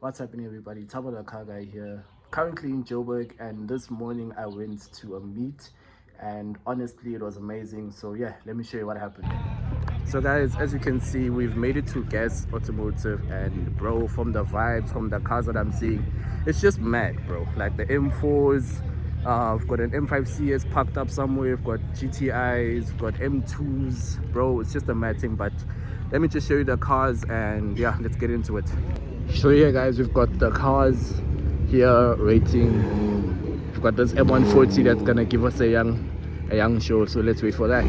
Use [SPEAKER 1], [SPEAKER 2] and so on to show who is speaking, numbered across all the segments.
[SPEAKER 1] What's happening, everybody? Tabo the car guy here. Currently in Joburg, and this morning I went to a meet, and honestly, it was amazing. So yeah, let me show you what happened. So guys, as you can see, we've made it to Gas Automotive, and bro, from the vibes, from the cars that I'm seeing, it's just mad, bro. Like the M4s, we've got an M5 CS parked up somewhere, we've got GTIs, we've got M2s, bro. It's just a mad thing. But let me just show you the cars, and yeah, let's get into it. So here guys, we've got the cars here rating. We've got this M140 that's gonna give us a young show, so let's wait for that.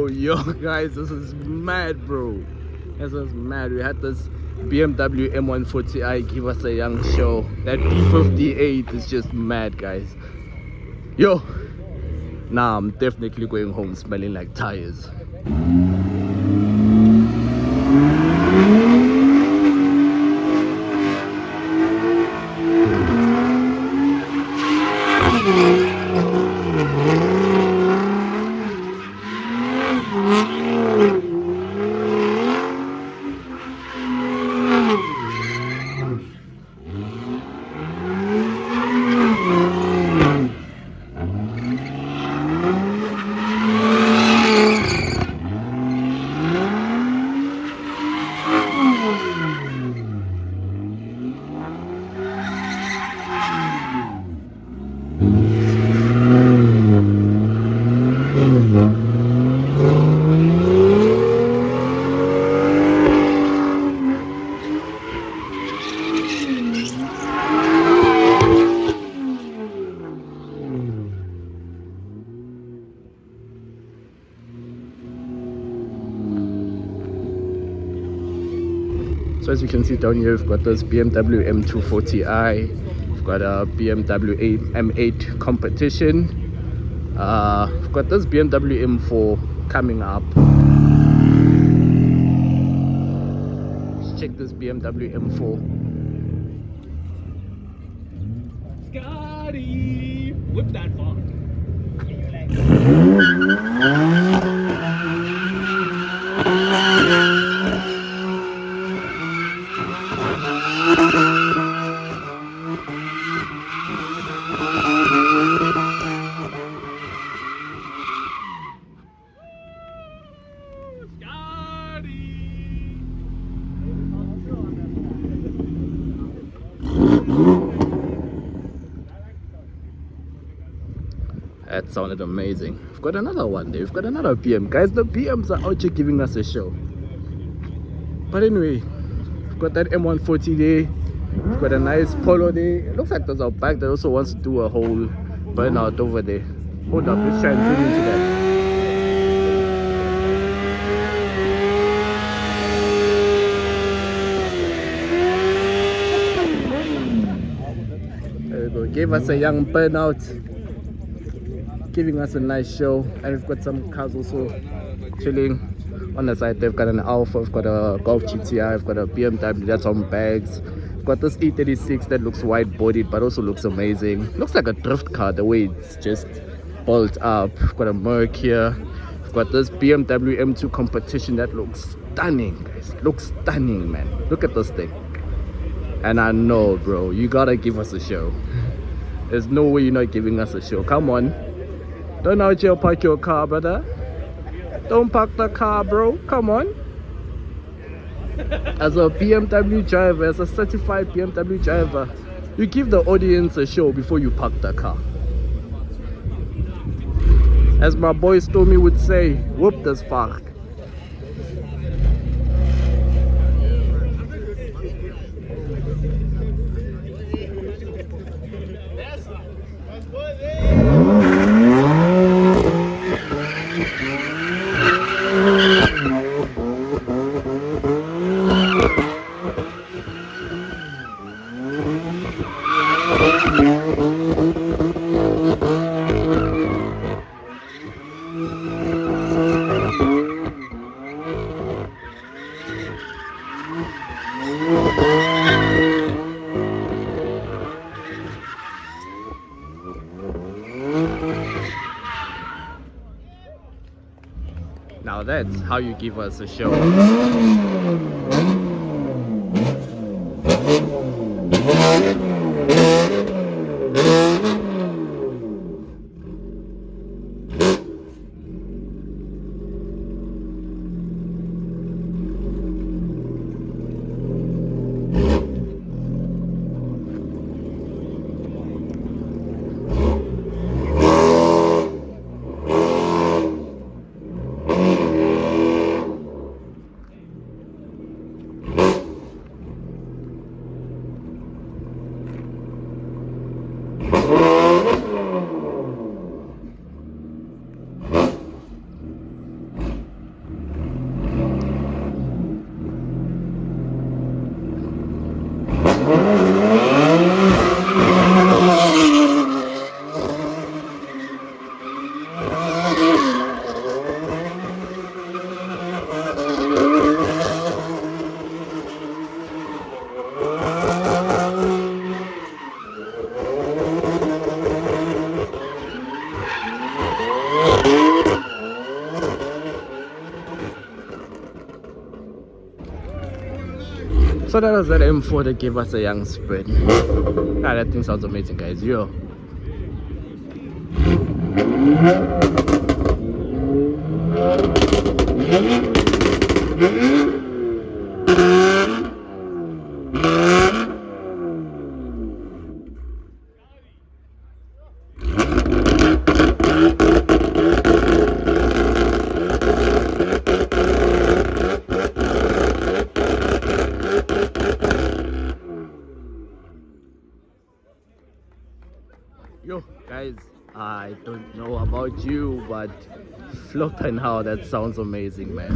[SPEAKER 1] Yo guys, this is mad, bro. This is mad. We had this BMW M140i give us a young show. That B58 is just mad, guys. Yo, nah, I'm definitely going home smelling like tires. So as you can see down here, we've got this BMW M240i, we've got a BMW M8 competition, we've got this BMW M4 coming up. Let's check this BMW M4.
[SPEAKER 2] Scotty, whip that phone.
[SPEAKER 1] That sounded amazing. We've got another one there. We've got another BM. Guys, the BMs are out here giving us a show. But anyway, we've got that M140 there. We've got a nice Polo there. It looks like there's a bike that also wants to do a whole burnout over there. Hold up, let's try and zoom into that. There we go. Gave us a young burnout, giving us a nice show. And we've got some cars also chilling on the side. They've got an Alpha, we've got a Golf GTI, we've got a BMW that's on bags. We've got this E36 that looks wide bodied but also looks amazing. Looks like a drift car the way it's just built up. We've got a Merc here. We've got this BMW M2 competition that looks stunning, guys. Looks stunning, man. Look at this thing. And I know, bro, you gotta give us a show. There's no way you're not giving us a show. Come on. Don't out here park your car, brother. Don't park the car, bro. Come on. As a BMW driver, as a certified BMW driver, you give the audience a show before you park the car. As my boy Stormy would say, whoop das Fach. Now that's how you give us a show. So that was that M4 that gave us a young spread. Ah, that thing sounds amazing, guys. Yo. Yo, guys, I don't know about you, but flipping how that sounds amazing, man.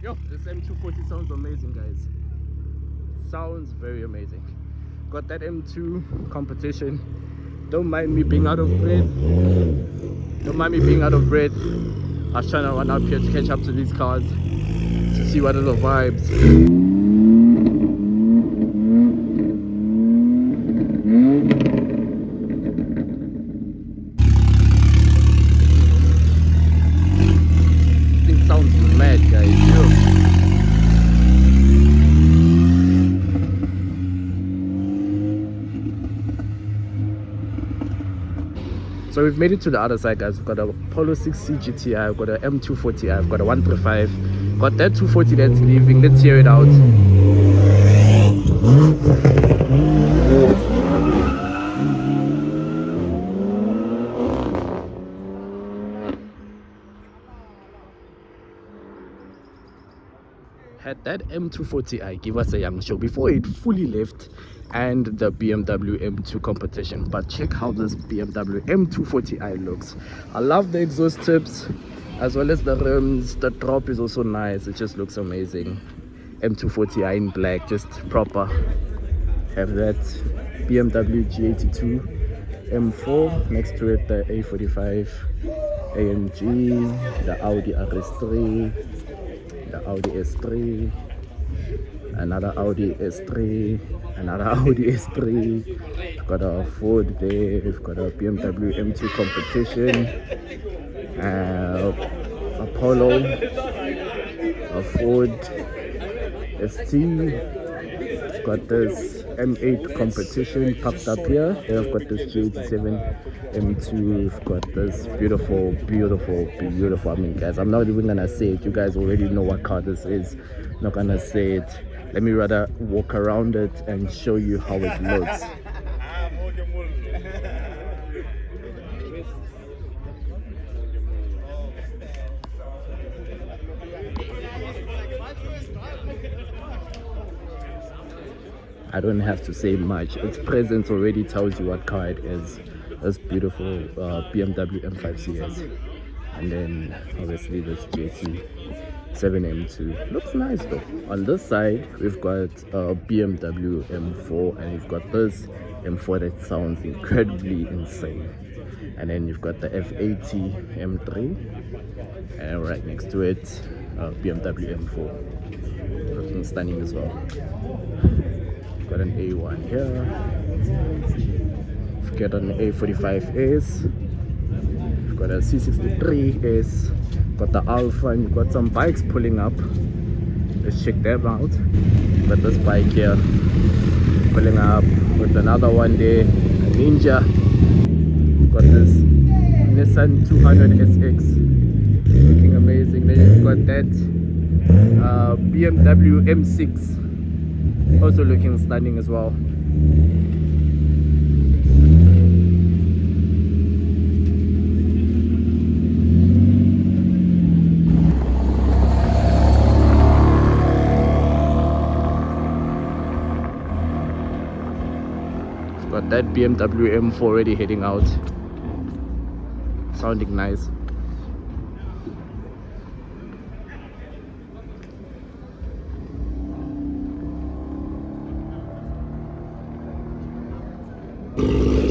[SPEAKER 1] Yo, this M240 sounds amazing, guys. Sounds very amazing. Got that M2 competition. Don't mind me being out of breath. Don't mind me being out of breath. I was trying to run up here to catch up to these cars to see what are the vibes. It sounds mad, guys. Yo. So we've made it to the other side, guys. We've got a Polo 6C GTI, I've got a M240i, I've got a 135, got that 240 that's leaving. Let's hear it out. Had that M240i give us a young show before it fully left and the BMW M2 competition. But check how this BMW M240i looks. I love the exhaust tips. as well as the rims. The drop is also nice. It just looks amazing. M240i in black, just proper. Have that BMW G82 M4 next to it, the A45 AMG, the Audi RS3, the Audi S3, another Audi S3, another Audi S3. We've got a Ford there, we've got a BMW M2 competition, a Polo, a Ford ST. We've got this M8 competition popped up here. Then I've got this J87 M2. We've got this beautiful, I mean, guys, I'm not even gonna say it. You guys already know what car this is. Not gonna say it. Let me rather walk around it and show you how it looks. I don't have to say much. Its presence already tells you what car it is. This beautiful BMW M5 CS. And then obviously this JT 7M2. Looks nice though. On this side, we've got BMW M4, and we've got this M4 that sounds incredibly insane. And then you've got the F80 M3, and right next to it, BMW M4. Looking stunning as well. Got an A1 here. We've got an A45S. We've got a C63S. Got the Alpha, and you've got some bikes pulling up. Let's check them out. Got this bike here pulling up with another one there, a Ninja. Got this Nissan 200SX, looking amazing. Then you've got that BMW M6, also looking stunning as well. Got that BMW M4 already heading out, sounding nice.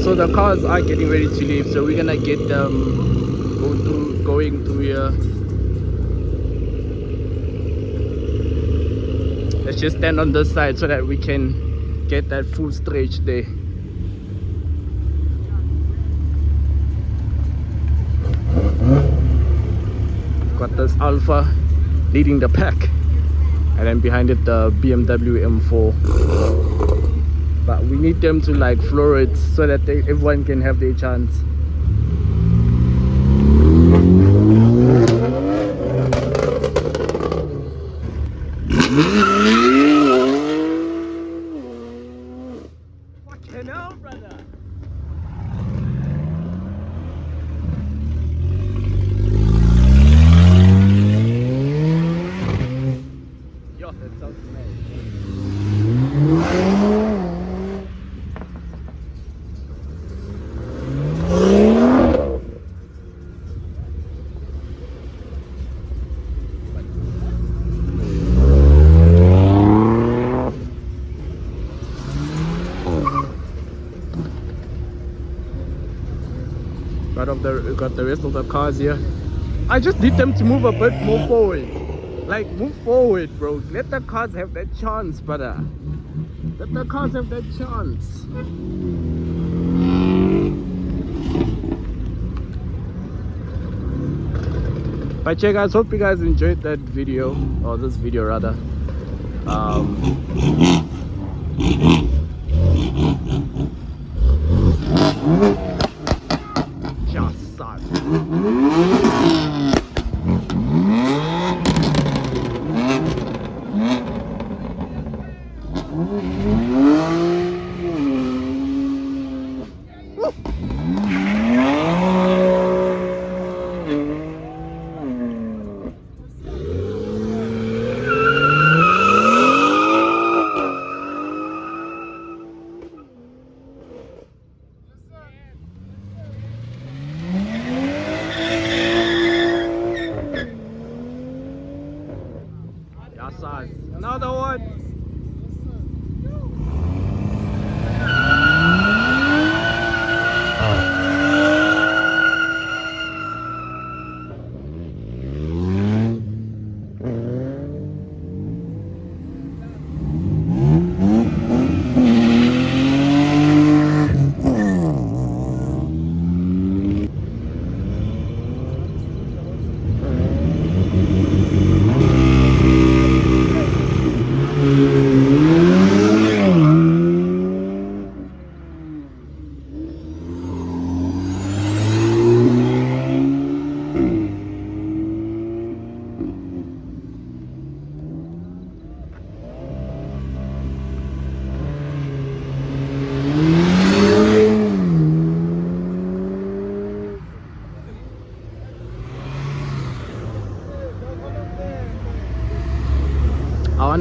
[SPEAKER 1] So the cars are getting ready to leave, so we're gonna get them going through here. Let's just stand on this side so that we can get that full stretch there. Got this Alpha leading the pack, and then behind it the BMW M4. But we need them to like floor it so that everyone can have their chance. Fucking hell, brother. Yo, that sounds nice. Got the rest of the cars here. I just need them to move a bit more forward. Like, move forward, bro. Let the cars have that chance, brother. Let the cars have that chance. But yeah, guys, hope you guys enjoyed that video, or this video rather. Just suck.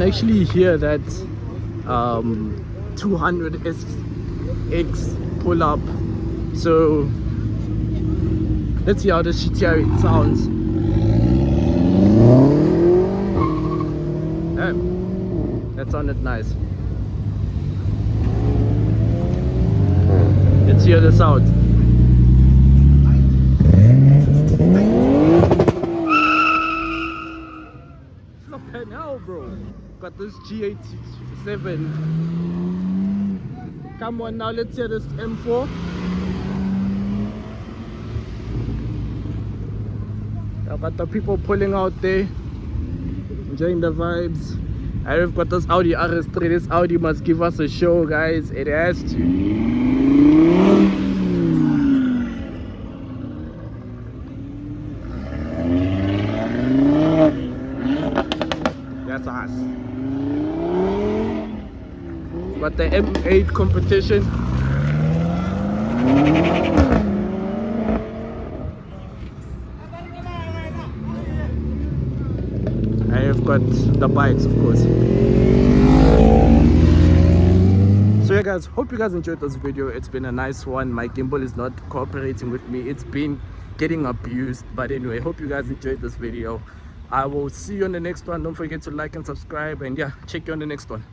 [SPEAKER 1] can actually hear that 200 SX pull up. So let's see how the GTI sounds. That sounded nice. Let's hear the sound. Flippin' hell, bro. Got this G87. Come on now, let's hear this M4. I've got the people pulling out there, enjoying the vibes. I've got this Audi RS3. This Audi must give us a show, guys. It has to. That's us. Got the M8 competition. I have got the bikes, of course. So yeah guys, hope you guys enjoyed this video. It's been a nice one. My gimbal is not cooperating with me. It's been getting abused, but anyway, hope you guys enjoyed this video. I will see you on the next one. Don't forget to like and subscribe, and yeah, check you on the next one.